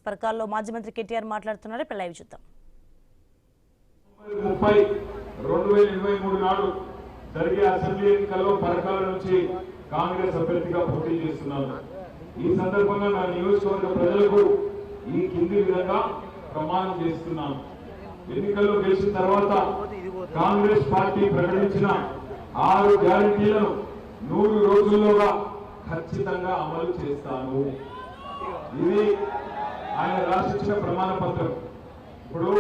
పరకాల్లో మాజీ మంత్రి కేటీఆర్ మాట్లాడుతున్నారు. ఇప్పుడు లైవ్ చూద్దాం. 2023 నాడు జరిగే అసెంబ్లీ ఎన్నికల్లో పరకాల నుంచి కాంగ్రెస్ అభ్యర్థిగా పోటీ చేస్తున్నాను. ఈ సందర్భంగా నా నియోజకవర్గ ప్రజలకు ఈ కింది విధంగా ప్రమాణం చేస్తున్నాను. ఎన్నికల్లో గెలిచిన తర్వాత కాంగ్రెస్ పార్టీ ప్రకటించిన 6 గ్యారెంటీలను 100 రోజుల్లోగా ఖచ్చితంగా అమలు చేస్తాను. ఇది ఆయన రాసిచ్చిన ప్రమాణ పత్రం. ఇప్పుడు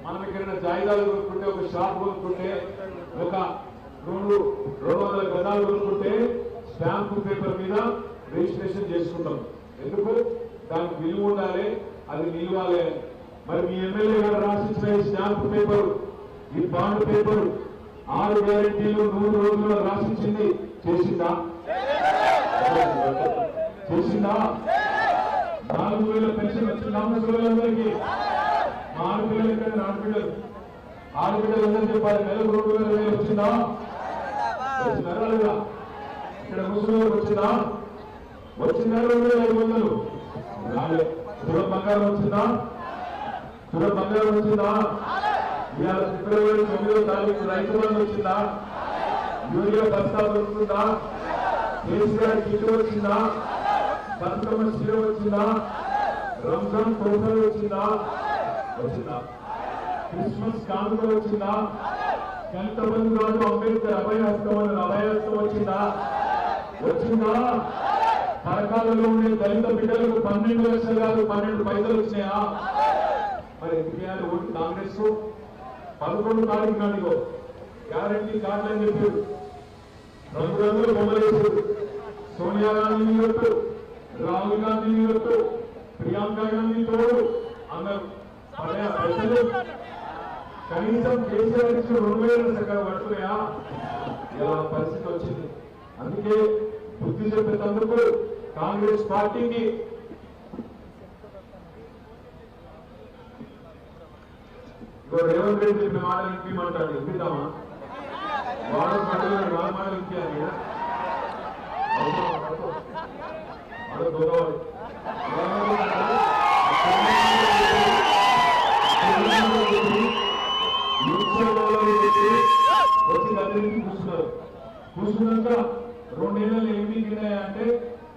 మనం ఎక్కడైనా జాయిదాలు కొనుక్కుంటే, ఒక షాప్ కొనుక్కుంటే, ఒక 200 గదాలు కొనుక్కుంటే స్టాంపు పేపర్ మీద రిజిస్ట్రేషన్ చేసుకుంటాం. ఎందుకు? దానికి విలువ ఉండాలి, అది నిలవాలి. మరి మీ ఎమ్మెల్యే గారు రాసిచ్చిన ఈ స్టాంపు పేపరు, ఈ బాండ్ పేపరు 6 గ్యారెంటీలు 100 రోజుల్లో రాసిచ్చింది చేసిందా? 4,000 పెన్షన్ వచ్చిందా? ముసలిళ్ళందరికీ ఆడపిల్లలు ఇక్కడ ఆడపిల్లలందరూ చెప్పాలి. నెలకు 2,000 వచ్చిందా? వచ్చినారా లేదా? ఇక్కడ ముసలి వచ్చిందా? 2,500 రాలే. సురత్ బంగారం వచ్చిందా? ఇవాళ ఫిబ్రవరి 9వ తారీఖు రైతు బంధు వచ్చిందా? యూరియా బస్తా దొరుకుతుందా? కేసీఆర్ కిట్ వచ్చిందా? బతుకమ్మ చీర వచ్చిందా? రంజాన్ తోఫలు వచ్చిందా? క్రిస్మస్ కానుక వచ్చిందా? ఎంతమంది కాదు అంబేద్కర్ అభయహస్తం వచ్చిందా? పరకాలలో ఉండే దళిత బిడ్డలకు 12 లక్షలు కాదు 12 పైసలు వచ్చినాయా? మరి ఎందుకు ఓటు కాంగ్రెస్? 11 తారీఖు నాటికో గ్యారంటీ కార్డులు అని చెప్పారు. రంగురంగులు బొమ్మలేసారు. సోనియా గాంధీ ఒట్టు, రాహుల్ గాంధీ ఒట్టు, ప్రియాంక గాంధీ తోడు అన్నారు. పైసలు కనీసం కేసీఆర్ ఇచ్చిన 2,000 చక్కగా పడుతున్నాయా? ఇలా పరిస్థితి వచ్చింది. అందుకే బుద్ధి చెప్పేందుకు కాంగ్రెస్ పార్టీకి రేవంత్ రెడ్డి చెప్పిన మాటలు ఇంకేమంటాడు? ఇంపిద్దామా? వాడు మాటలు ఇంకేయాలి. కూర్చున్నాక 2 నెలలు ఏమి గిన్నాయంటే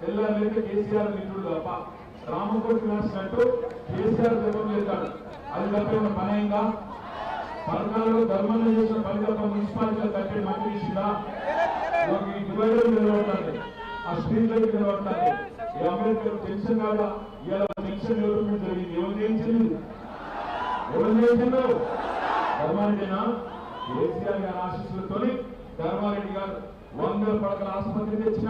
తెల్లారైతే కేసీఆర్ నిధుడు తప్ప రామకోటి రాసినట్టు కేసీఆర్ జపం చేస్తాడు. అది తప్ప ఏమైనా పని అయిందా? పరకాలలో ధర్మంలో చేసిన పని తప్ప మున్సిపాలిటీలో కట్టే మట్టి ఇచ్చిందా? డివైడర్ నిలబడుతుంది, ఆ స్ట్రీట్ లైట్ నిలబడుతుంది. ఈ అంబేద్కర్ పెన్షన్ కాదా? ఇలా పెన్షన్ డెవలప్మెంట్ జరిగింది. ఎవరు చేయించింది? ధర్మారెడ్డినా? కేసీఆర్ గారి ఆశీస్సులతో ధర్మారెడ్డి గారు 100 పడకల ఆసుపత్రి తెచ్చిన,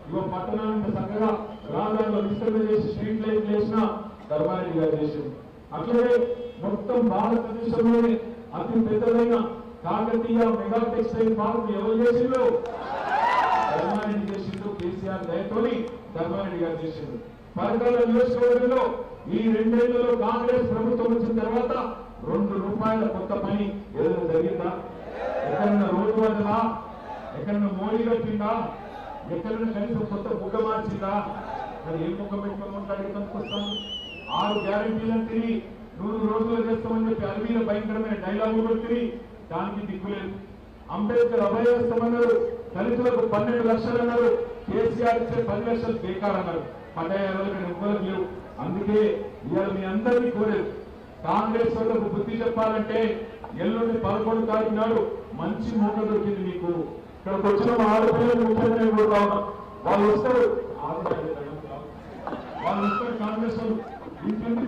ఇవ పట్టణానికి చక్కగా రాజధానిలో విస్తరణ చేసి స్ట్రీట్ లైట్ వేసిన ధర్మారెడ్డి గారు చేసింది. అట్లనే మొత్తం భారతదేశంలోనే అతి పెద్దదైన కాకతీయ మెగా టెక్స్టైల్ పార్క్ ఎవరు చేసిందో? ధర్మారెడ్డి చేసిండు. కేసీఆర్ దయతోని ధర్మారెడ్డి గారు చేసిండు. పరకాల నియోజకవర్గంలో ఈ 2 ఏళ్లలో కాంగ్రెస్ ప్రభుత్వం వచ్చిన తర్వాత 2 రూపాయల కొత్త పని ఏదైనా జరిగిందా? ఎక్కడైనా రోడ్డు పడ్డదా? ఎక్కడైనా మోడీ కట్టిందా? ఎక్కడైనా కనీసం కొత్త బుగ్గ మార్చిందా? మరి ఏ ముఖం పెట్టుకోమని అడిగినందుకు వస్తాను. 6 గ్యారెంటీలను 100 రోజులు చేస్తామని చెప్పి అల్వీల భయంకరమైన డైలాగులు పెట్టి దానికి దిక్కులేదు. అంబేద్కర్ అభయహస్తమన్నారు. దళితులకు 12 లక్షలు అన్నారు. కేసీఆర్ ఇచ్చే 10 లక్షలు బేకార్ అన్నారు. పడ్డాయాలకు ఎవ్వరు లేవు. అందుకే ఇవాళ మీ అందరినీ కోరేది, కాంగ్రెస్ వాళ్ళకు బుద్ధి చెప్పాలంటే ఎల్లుండి 11 తారీఖు నాడు మంచి మూట దొరికింది మీకు. ఇక్కడికి వచ్చిన ఆడపిల్లలు ముఖ్యంగా కోరుతా ఉన్నాం. వాళ్ళు వస్తారు కాంగ్రెస్ వాళ్ళు ఇంటింటి